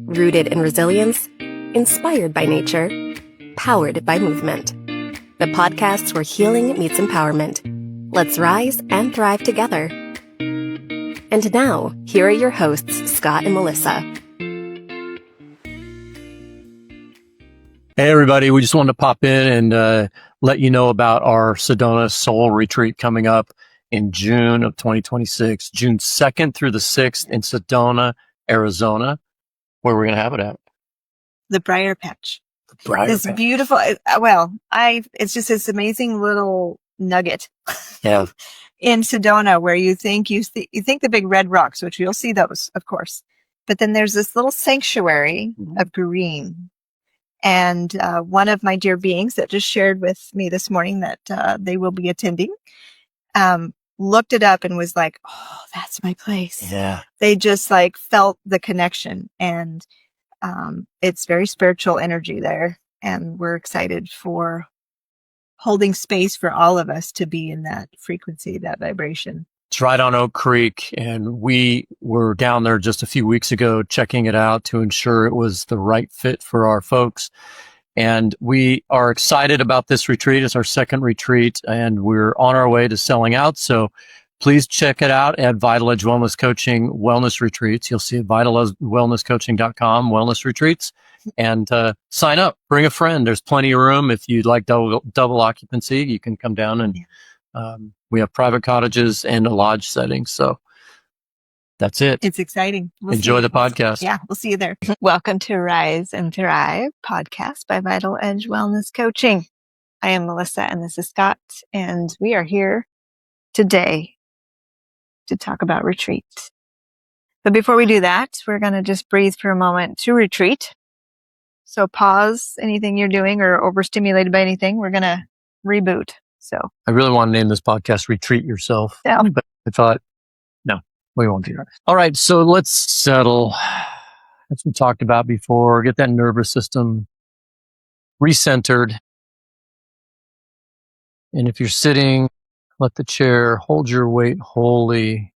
Rooted in resilience, inspired by nature, powered by movement. The podcasts where healing meets empowerment. Let's rise and thrive together. And now, here are your hosts, Scott and Melissa. Hey, everybody. We just wanted to pop in and let you know about our Sedona Soul Retreat coming up in June of 2026, June 2nd through the 6th in Sedona, Arizona. Where we're going to have it at? The Briar Patch. Briar This Patch. beautiful, it's just this amazing little nugget. Yeah. In Sedona, where you think the big red rocks, which you'll see those, of course. But then there's this little sanctuary of green. And one of my dear beings that just shared with me this morning that they will be attending, looked it up and was like, oh, that's my place. Yeah. They just like felt the connection, and it's very spiritual energy there. And we're excited for holding space for all of us to be in that frequency, that vibration. It's right on Oak Creek, and we were down there just a few weeks ago checking it out to ensure it was the right fit for our folks. And we are excited about this retreat. It's our second retreat, and we're on our way to selling out. So please check it out at Vital Edge Wellness Coaching Wellness Retreats. You'll see it vitalwellnesscoaching.com, wellness retreats, and sign up. Bring a friend. There's plenty of room. If you'd like double occupancy, you can come down, and we have private cottages and a lodge setting. So that's it. It's exciting. Enjoy the podcast. Yeah, we'll see you there. Welcome to Rise and Thrive podcast by Vital Edge Wellness Coaching. I am Melissa and this is Scott, and we are here today to talk about retreat. But before we do that, we're going to just breathe for a moment to retreat. So pause anything you're doing or overstimulated by anything. We're going to reboot. So I really want to name this podcast Retreat Yourself, but I thought, no, we won't do that. All right, so let's settle. As we talked about before, get that nervous system recentered. And if you're sitting, let the chair hold your weight wholly.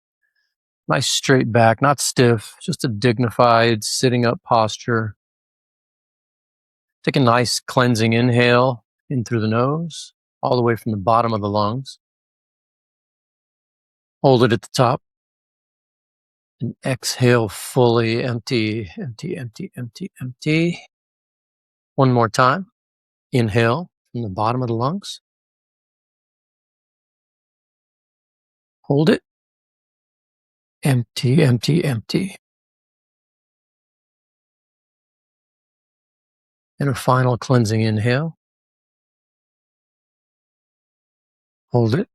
Nice straight back, not stiff, just a dignified sitting up posture. Take a nice cleansing inhale in through the nose, all the way from the bottom of the lungs. Hold it at the top. And exhale fully, empty, empty, empty, empty, empty. One more time. Inhale from the bottom of the lungs. Hold it. Empty, empty, empty. And a final cleansing inhale. Hold it.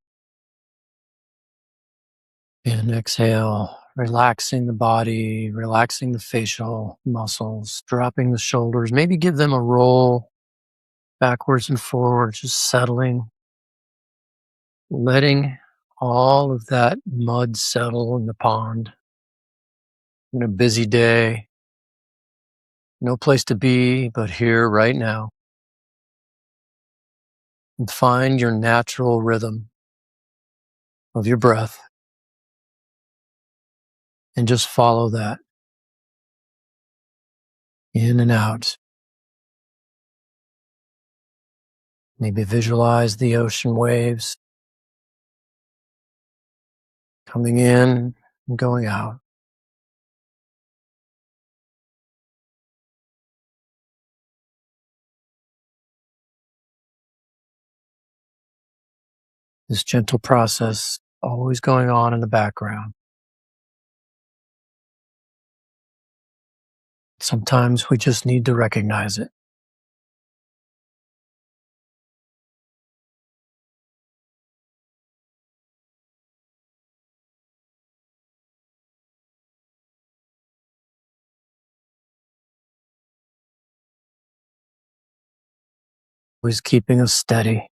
And exhale, relaxing the body, relaxing the facial muscles, dropping the shoulders. Maybe give them a roll backwards and forwards, just settling. Letting all of that mud settle in the pond. In a busy day, no place to be but here right now. And find your natural rhythm of your breath. And just follow that. In and out. Maybe visualize the ocean waves coming in and going out. This gentle process always going on in the background. Sometimes we just need to recognize it. Always keeping us steady.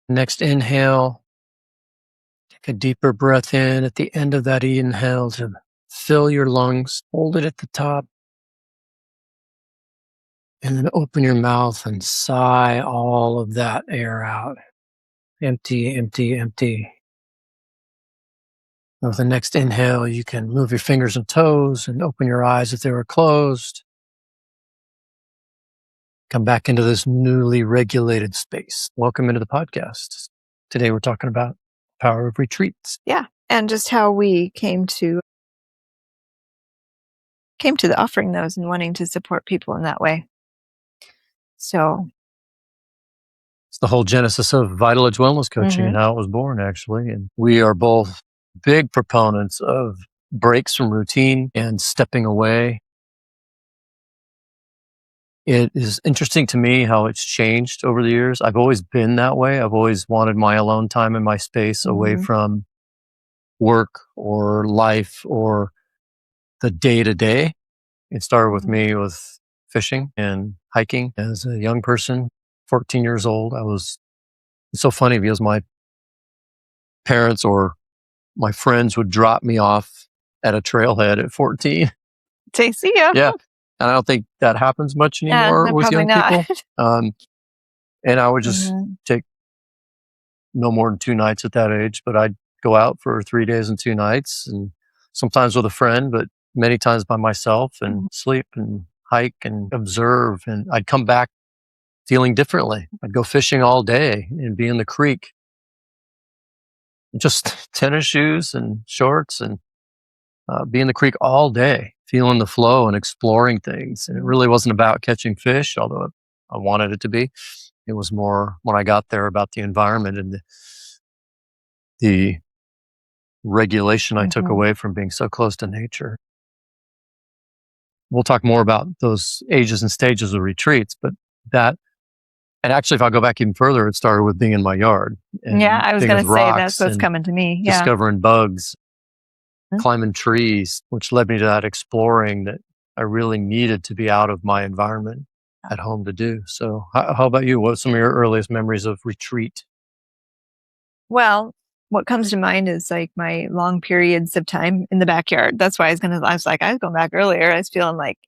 Next inhale, Take a deeper breath in at the end of that inhale to fill your lungs, hold it at the top, and then open your mouth and sigh all of that air out. Empty, empty, empty. With the next inhale, you can move your fingers and toes and open your eyes if they were closed. Come back into this newly regulated space. Welcome into the podcast. Today we're talking about power of retreats. Yeah. And just how we came to the offering those and wanting to support people in that way. So it's the whole genesis of Vital Edge Wellness Coaching and how it was born, actually. And we are both big proponents of breaks from routine and stepping away. It is interesting to me how it's changed over the years. I've always been that way. I've always wanted my alone time and my space away from work or life or the day-to-day. It started with me with fishing and hiking as a young person, 14 years old. It's so funny because my parents or my friends would drop me off at a trailhead at 14. Say, see ya. Yeah. And I don't think that happens much anymore with young people. And I would just take no more than 2 nights at that age, but I'd go out for 3 days and 2 nights, and sometimes with a friend, but many times by myself, and sleep and hike and observe. And I'd come back feeling differently. I'd go fishing all day and be in the creek, just tennis shoes and shorts, and be in the creek all day, feeling the flow and exploring things. And it really wasn't about catching fish, although I wanted it to be. It was more, when I got there, about the environment and the regulation I took away from being so close to nature. We'll talk more about those ages and stages of retreats, but and actually, if I go back even further, it started with being in my yard. Yeah, I was going to say that's what's coming to me. Yeah. Discovering bugs, climbing trees, which led me to that exploring that I really needed to be out of my environment at home to do. So how about you? What are some of your earliest memories of retreat? Well, what comes to mind is like my long periods of time in the backyard. That's why I was going back earlier. I was feeling like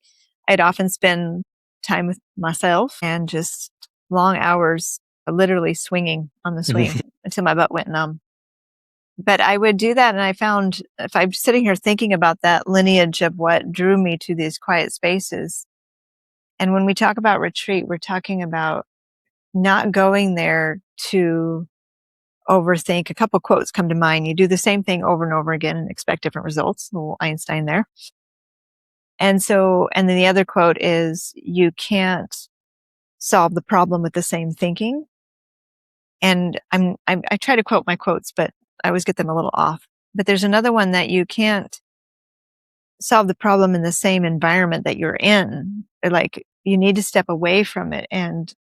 I'd often spend time with myself and just long hours, literally swinging on the swing until my butt went numb. But I would do that. And I found, if I'm sitting here thinking about that lineage of what drew me to these quiet spaces. And when we talk about retreat, we're talking about not going there to overthink. A couple quotes come to mind. You do the same thing over and over again and expect different results. A little Einstein there. And then the other quote is, you can't solve the problem with the same thinking. And I try to quote my quotes, but I always get them a little off. But there's another one that you can't solve the problem in the same environment that you're in. Like, you need to step away from it and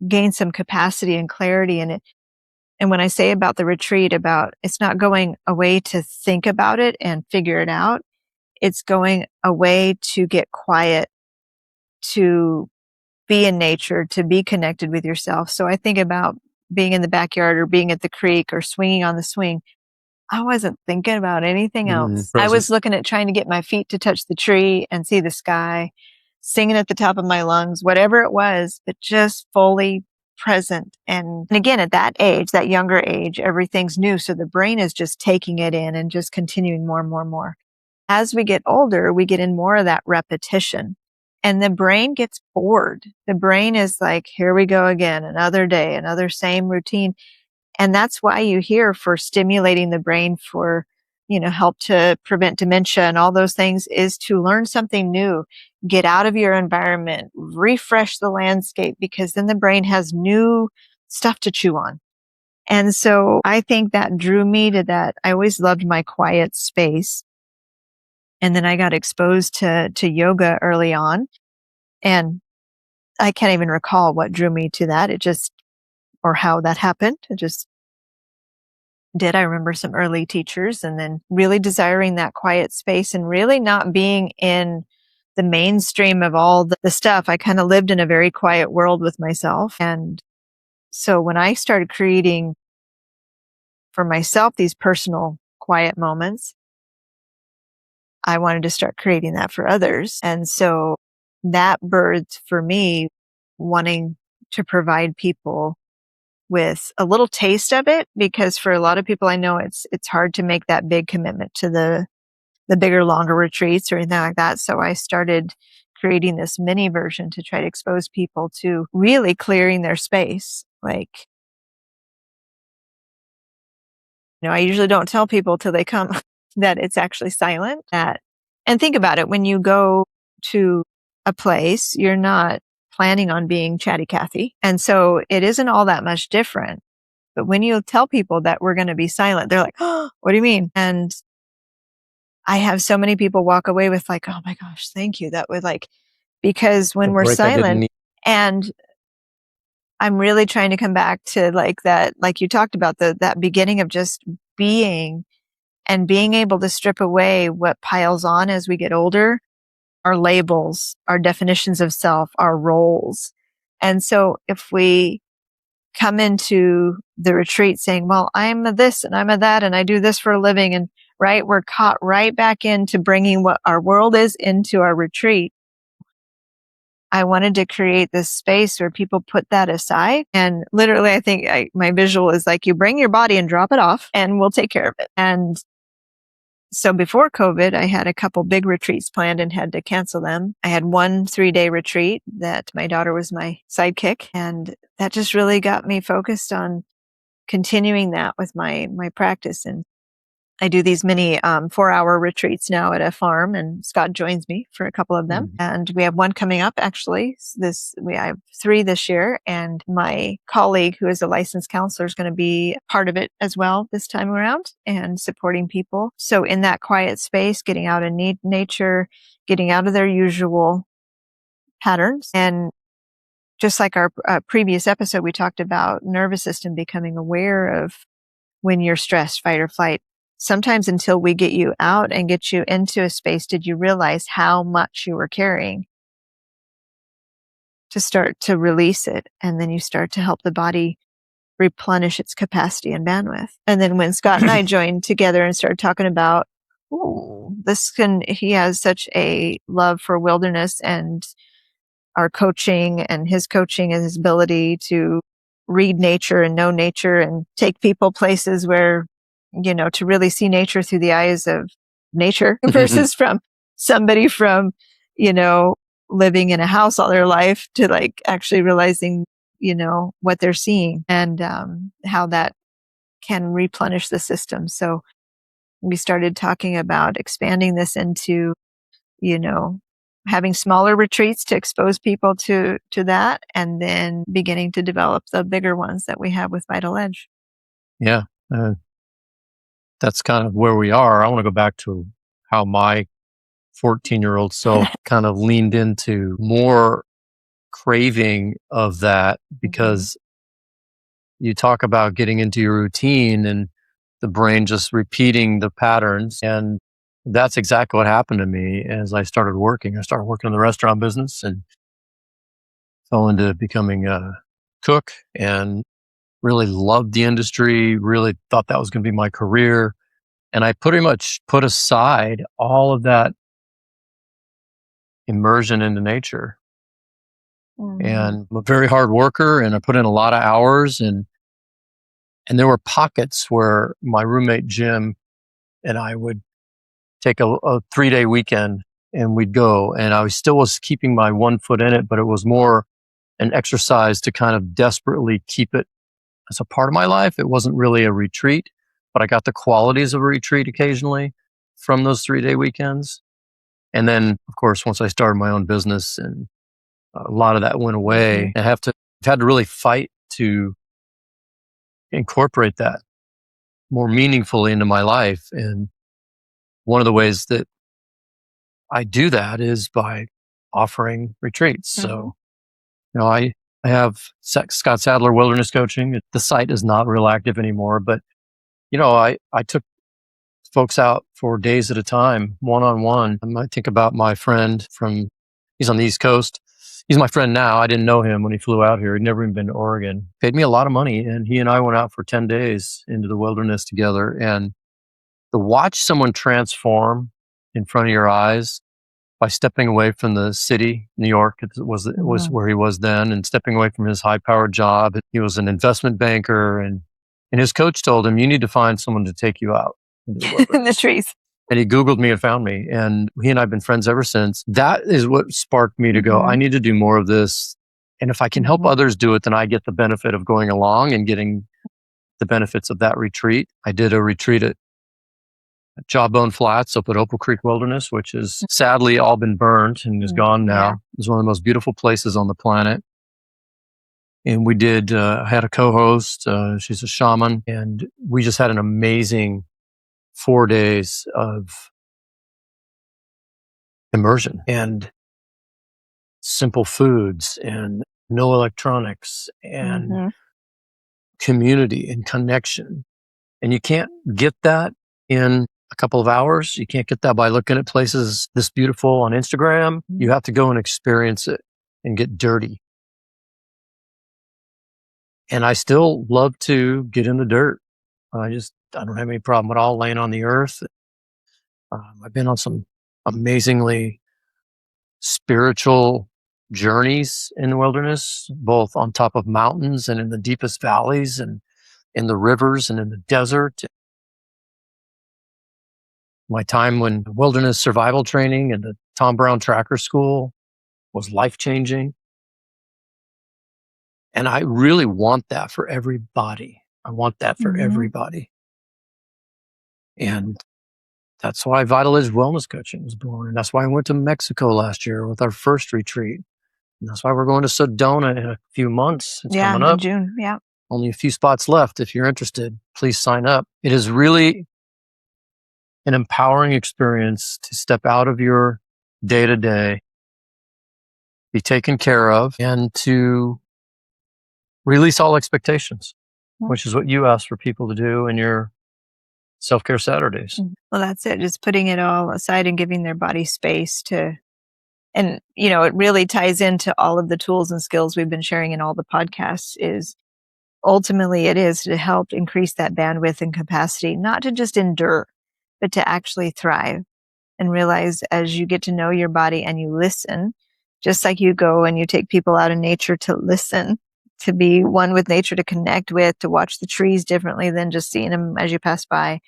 gain some capacity and clarity in it. And when I say about the retreat, about it's not going away to think about it and figure it out. It's going away to get quiet, to be in nature, to be connected with yourself. So I think about being in the backyard or being at the creek or swinging on the swing. I wasn't thinking about anything else. I was looking at trying to get my feet to touch the tree and see the sky, singing at the top of my lungs, whatever it was, but just fully present. And again, at that age, that younger age, everything's new. So the brain is just taking it in and just continuing more and more and more. As we get older, we get in more of that repetition. And the brain gets bored. The brain is like, here we go again, another day, another same routine. And that's why you hear for stimulating the brain for, help to prevent dementia and all those things, is to learn something new, get out of your environment, refresh the landscape, because then the brain has new stuff to chew on. And so I think that drew me to that. I always loved my quiet space. And then I got exposed to yoga early on. And I can't even recall what drew me to that. Or how that happened. It just did. I remember some early teachers, and then really desiring that quiet space and really not being in the mainstream of all the stuff. I kind of lived in a very quiet world with myself. And so when I started creating for myself, these personal quiet moments, I wanted to start creating that for others. And so that birthed for me wanting to provide people with a little taste of it, because for a lot of people, I know it's hard to make that big commitment to the bigger, longer retreats or anything like that. So I started creating this mini version to try to expose people to really clearing their space. Like, I usually don't tell people till they come that it's actually silent. And think about it, when you go to a place, you're not planning on being chatty Cathy. And so it isn't all that much different. But when you tell people that we're going to be silent, they're like, oh, what do you mean? And I have so many people walk away with like, oh my gosh, thank you. That would because when we're silent, and I'm really trying to come back to like that, like you talked about, that beginning of just being and being able to strip away what piles on as we get older, our labels, our definitions of self, our roles. And so if we come into the retreat saying, well, I'm a this and I'm a that and I do this for a living, and right, we're caught right back into bringing what our world is into our retreat. I wanted to create this space where people put that aside. And literally, I think my visual is like, you bring your body and drop it off and we'll take care of it. And so before COVID, I had a couple big retreats planned and had to cancel them. I had one 3-day retreat that my daughter was my sidekick. And that just really got me focused on continuing that with my practice. And I do these mini 4-hour retreats now at a farm, and Scott joins me for a couple of them. Mm-hmm. And we have one coming up actually. I have 3 this year, and my colleague who is a licensed counselor is going to be part of it as well this time around and supporting people. So in that quiet space, getting out in nature, getting out of their usual patterns. And just like our previous episode, we talked about nervous system becoming aware of when you're stressed, fight or flight. Sometimes until we get you out and get you into a space, did you realize how much you were carrying, to start to release it. And then you start to help the body replenish its capacity and bandwidth. And then when Scott and I joined together and started talking about, he has such a love for wilderness and our coaching, and his coaching and his ability to read nature and know nature and take people places where, to really see nature through the eyes of nature versus from somebody from, living in a house all their life to like actually realizing, what they're seeing and how that can replenish the system. So we started talking about expanding this into, having smaller retreats to expose people to that, and then beginning to develop the bigger ones that we have with Vital Edge. Yeah. That's kind of where we are. I want to go back to how my 14-year-old self kind of leaned into more craving of that, because you talk about getting into your routine and the brain just repeating the patterns. And that's exactly what happened to me as I started working. I started working in the restaurant business and fell into becoming a cook, and really loved the industry, really thought that was going to be my career. And I pretty much put aside all of that immersion into nature. And I'm a very hard worker, and I put in a lot of hours, and there were pockets where my roommate Jim and I would take a 3-day weekend and we'd go, and I still was keeping my one foot in it, but it was more an exercise to kind of desperately keep it as a part of my life. It wasn't really a retreat, but I got the qualities of a retreat occasionally from those 3-day weekends. And then, of course, once I started my own business and a lot of that went away, I've had to really fight to incorporate that more meaningfully into my life. And one of the ways that I do that is by offering retreats. So, I have Scott Sadler Wilderness Coaching. The site is not real active anymore, but I took folks out for days at a time, one-on-one. I might think about my friend he's on the East Coast, He's my friend now. I didn't know him when he flew out here. He'd never even been to Oregon. Paid me a lot of money, and he and I went out for 10 days into the wilderness together. And to watch someone transform in front of your eyes by stepping away from the city, New York, it was where he was then, and stepping away from his high-powered job. He was an investment banker, and his coach told him, "You need to find someone to take you out into the In the wilderness." trees. And he Googled me and found me. And he and I have been friends ever since. That is what sparked me to go, I need to do more of this. And if I can help others do it, then I get the benefit of going along and getting the benefits of that retreat. I did a retreat at Jawbone Flats up at Opal Creek Wilderness, which is sadly all been burnt and is gone now. Yeah. It's one of the most beautiful places on the planet. And we did, I had a co-host, she's a shaman, and we just had an amazing 4 days of immersion and simple foods and no electronics and community and connection. And you can't get that in a couple of hours. You can't get that by looking at places this beautiful on Instagram. You have to go and experience it and get dirty. And I still love to get in the dirt. I don't have any problem at all laying on the earth. I've been on some amazingly spiritual journeys in the wilderness, both on top of mountains and in the deepest valleys and in the rivers and in the desert. My time when wilderness survival training and the Tom Brown Tracker School was life-changing. And I really want that for everybody. I want that for everybody. And that's why Vital Edge Wellness Coaching was born. And that's why I went to Mexico last year with our first retreat. And that's why we're going to Sedona in a few months. It's coming up. In June. Yeah. Only a few spots left. If you're interested, please sign up. It is really an empowering experience to step out of your day-to-day, be taken care of, and to release all expectations, which is what you ask for people to do in your Self-Care Saturdays. Well, that's it. Just putting it all aside and giving their body space to, and, it really ties into all of the tools and skills we've been sharing in all the podcasts is ultimately it is to help increase that bandwidth and capacity, not to just endure, but to actually thrive and realize as you get to know your body and you listen, just like you go and you take people out in nature to listen, to be one with nature, to connect with, to watch the trees differently than just seeing them as you pass by.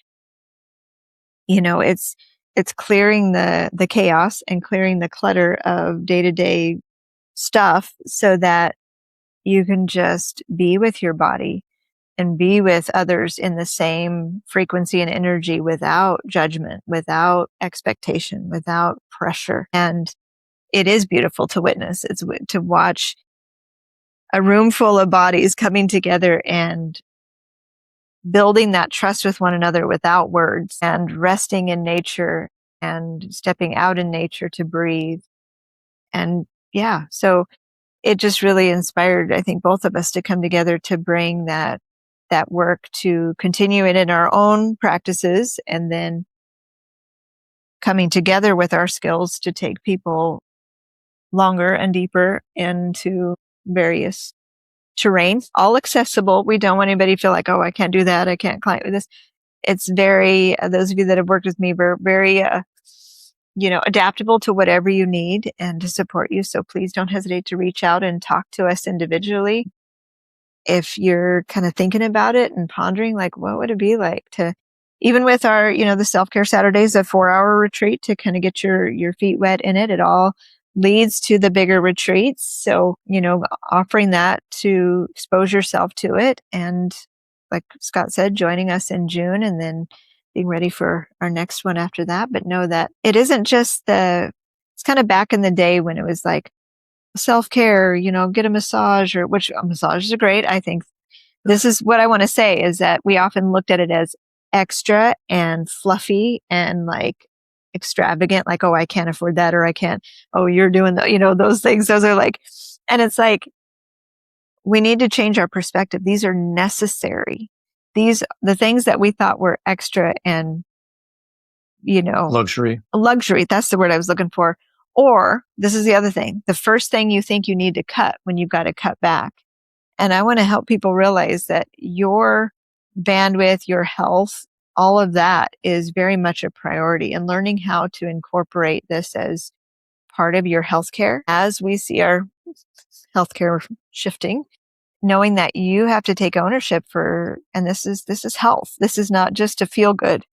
It's clearing the chaos and clearing the clutter of day-to-day stuff so that you can just be with your body and be with others in the same frequency and energy without judgment, without expectation, without pressure. And it is beautiful to witness. It's to watch a room full of bodies coming together and building that trust with one another without words and resting in nature and stepping out in nature to breathe. And so it just really inspired, I think, both of us to come together to bring that work, to continue it in our own practices, and then coming together with our skills to take people longer and deeper into various terrain, all accessible. We don't want anybody to feel like, oh, I can't do that. I can't climb with this. It's very, those of you that have worked with me, we're very, adaptable to whatever you need and to support you. So please don't hesitate to reach out and talk to us individually. If you're kind of thinking about it and pondering, like, what would it be like to, even with our, the Self-Care Saturdays, a 4-hour retreat to kind of get your feet wet in it. It all leads to the bigger retreats. So, offering that to expose yourself to it. And like Scott said, joining us in June and then being ready for our next one after that. But know that it isn't just it's kind of back in the day when it was like self-care, get a massage, which massages are great. I think this is what I want to say is that we often looked at it as extra and fluffy and like extravagant, like, oh, I can't afford that, or I can't, oh, you're doing those things. Those are like, and it's like, we need to change our perspective. These are necessary. The things that we thought were extra and, luxury. That's the word I was looking for. Or this is the other thing, the first thing you think you need to cut when you've got to cut back. And I want to help people realize that your bandwidth, your health, all of that is very much a priority, and learning how to incorporate this as part of your healthcare as we see our healthcare shifting, knowing that you have to take ownership for, and this is health. This is not just to feel good.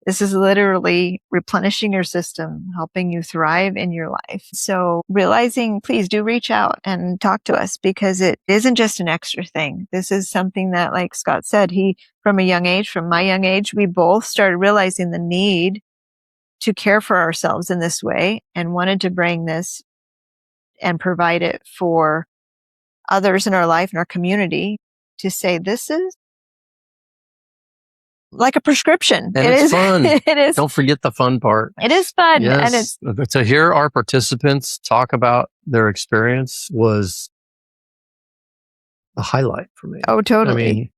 This is literally replenishing your system, helping you thrive in your life. So realizing, please do reach out and talk to us, because it isn't just an extra thing. This is something that, like Scott said, from my young age, we both started realizing the need to care for ourselves in this way, and wanted to bring this and provide it for others in our life and our community, to say this is like a prescription. And it's fun. It is. Don't forget the fun part. It is fun. Yes. And to hear our participants talk about their experience was a highlight for me. Oh, totally.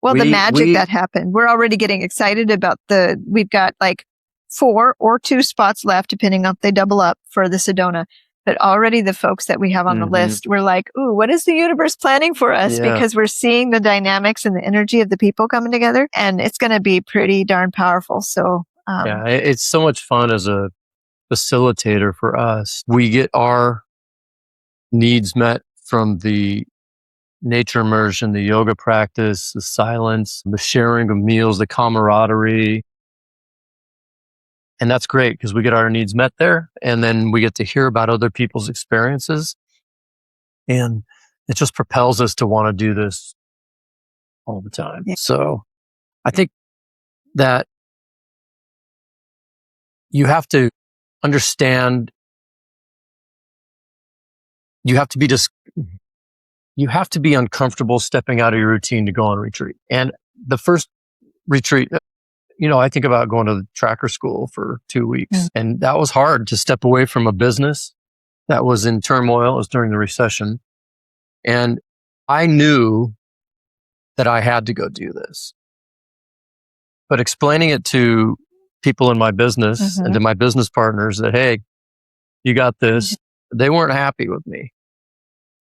I mean, the magic that happened. We're already getting excited about we've got like 4 or 2 spots left, depending on if they double up for the Sedona. But already the folks that we have on the list, we're like, ooh, what is the universe planning for us? Yeah. Because we're seeing the dynamics and the energy of the people coming together, and it's going to be pretty darn powerful. So, it's so much fun as a facilitator for us. We get our needs met from the nature immersion, the yoga practice, the silence, the sharing of meals, the camaraderie. And that's great, because we get our needs met there, and then we get to hear about other people's experiences. And it just propels us to want to do this all the time. Yeah. So I think that you have to understand, you have to be uncomfortable stepping out of your routine to go on retreat. And the first retreat, I think about going to the tracker school for 2 weeks, and that was hard to step away from a business that was in turmoil. It was during the recession. And I knew that I had to go do this. But explaining it to people in my business and to my business partners that, hey, you got this, they weren't happy with me.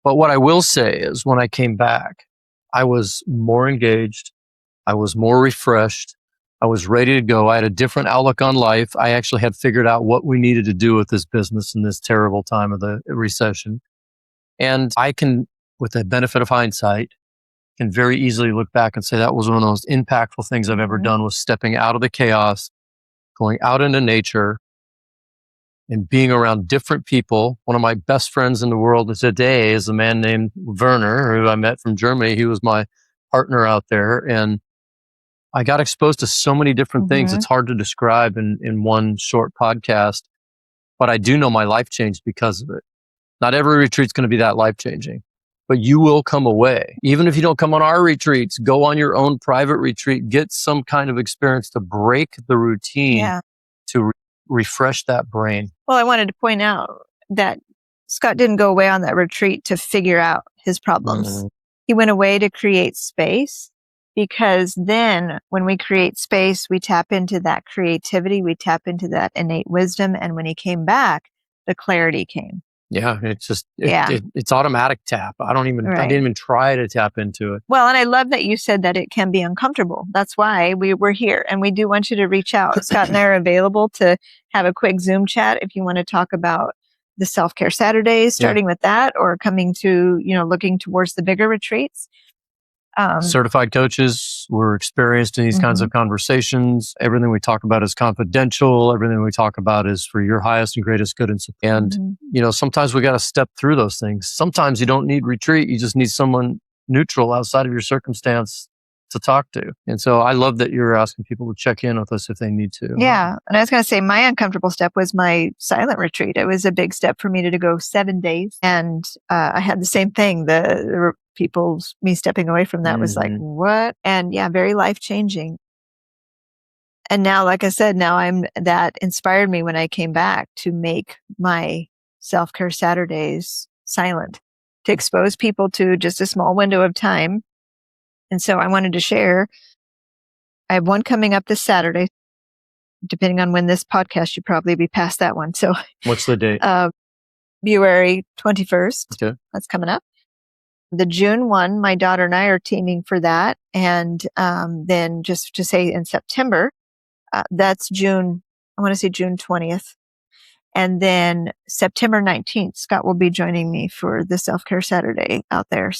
But what I will say is, when I came back, I was more engaged. I was more refreshed. I was ready to go. I had a different outlook on life. I actually had figured out what we needed to do with this business in this terrible time of the recession. And I can, with the benefit of hindsight, can very easily look back and say that was one of the most impactful things I've ever done, was stepping out of the chaos, going out into nature, and being around different people. One of my best friends in the world today is a man named Werner, who I met from Germany. He was my partner out there. And I got exposed to so many different things. It's hard to describe in one short podcast, but I do know my life changed because of it. Not every retreat's going to be that life-changing, but you will come away. Even if you don't come on our retreats, go on your own private retreat, get some kind of experience to break the routine, to refresh that brain. Well, I wanted to point out that Scott didn't go away on that retreat to figure out his problems. He went away to create space, because then when we create space, we tap into that creativity, we tap into that innate wisdom. And when he came back, the clarity came. Yeah, it's just, it's automatic tap. I didn't even try to tap into it. Well, and I love that you said that it can be uncomfortable. That's why we're here, and we do want you to reach out. Scott and I are available to have a quick Zoom chat if you want to talk about the Self-Care Saturdays, starting with that, or coming to, looking towards the bigger retreats. Certified coaches, we're experienced in these kinds of conversations. Everything we talk about is confidential. Everything we talk about is for your highest and greatest good. And sometimes we got to step through those things. Sometimes you don't need retreat. You just need someone neutral outside of your circumstance to talk to. And so I love that you're asking people to check in with us if they need to. Yeah. And I was going to say, my uncomfortable step was my silent retreat. It was a big step for me to go 7 days. And I had the same thing. Me stepping away from that was like, what? And very life-changing. And now, like I said, that inspired me when I came back to make my Self-Care Saturdays silent, to expose people to just a small window of time. And so I wanted to share, I have one coming up this Saturday. depending on when this podcast, you'll probably be past that one. So What's the date? February 21st. Okay. That's coming up. The June one, my daughter and I are teaming for that. And then just to say in September, that's June, I want to say June 20th. And then September 19th, Scott will be joining me for the Self-Care Saturday out there.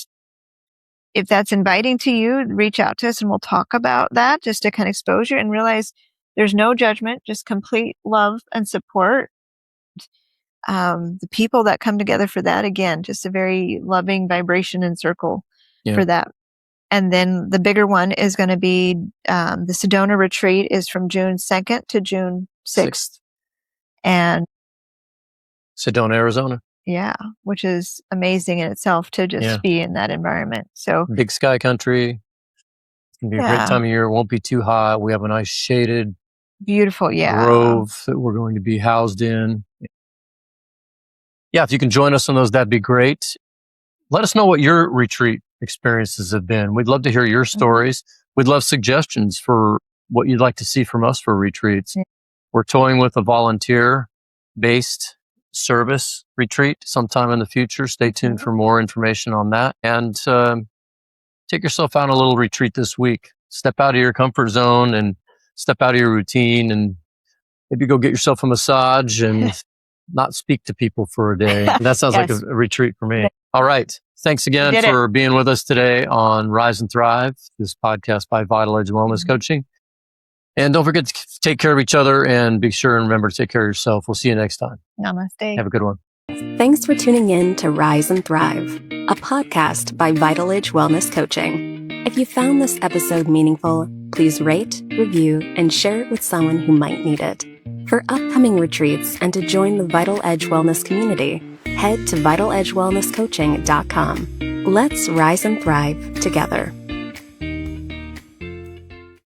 If that's inviting to you, reach out to us and we'll talk about that just to kind of expose you and realize there's no judgment, just complete love and support. The people that come together for that, again, just a very loving vibration and circle for that. And then the bigger one is going to be the Sedona retreat is from June 2nd to June 6th. And Sedona, Arizona. Yeah, which is amazing in itself to just be in that environment. So big sky country. It's going to be a great time of year. It won't be too hot. We have a nice shaded, beautiful grove that we're going to be housed in. Yeah, if you can join us on those, that'd be great. Let us know what your retreat experiences have been. We'd love to hear your stories. We'd love suggestions for what you'd like to see from us for retreats. We're toying with a volunteer-based service retreat sometime in the future. Stay tuned for more information on that. And take yourself out on a little retreat this week. Step out of your comfort zone and step out of your routine and maybe go get yourself a massage and not speak to people for a day. That sounds like a retreat for me. All right. Thanks again for being with us today on Rise and Thrive, this podcast by Vital Edge Wellness Coaching. And don't forget to take care of each other and be sure and remember to take care of yourself. We'll see you next time. Namaste. Have a good one. Thanks for tuning in to Rise and Thrive, a podcast by Vital Edge Wellness Coaching. If you found this episode meaningful, please rate, review, and share it with someone who might need it. For upcoming retreats and to join the Vital Edge Wellness community, head to vitaledgewellnesscoaching.com. Let's rise and thrive together.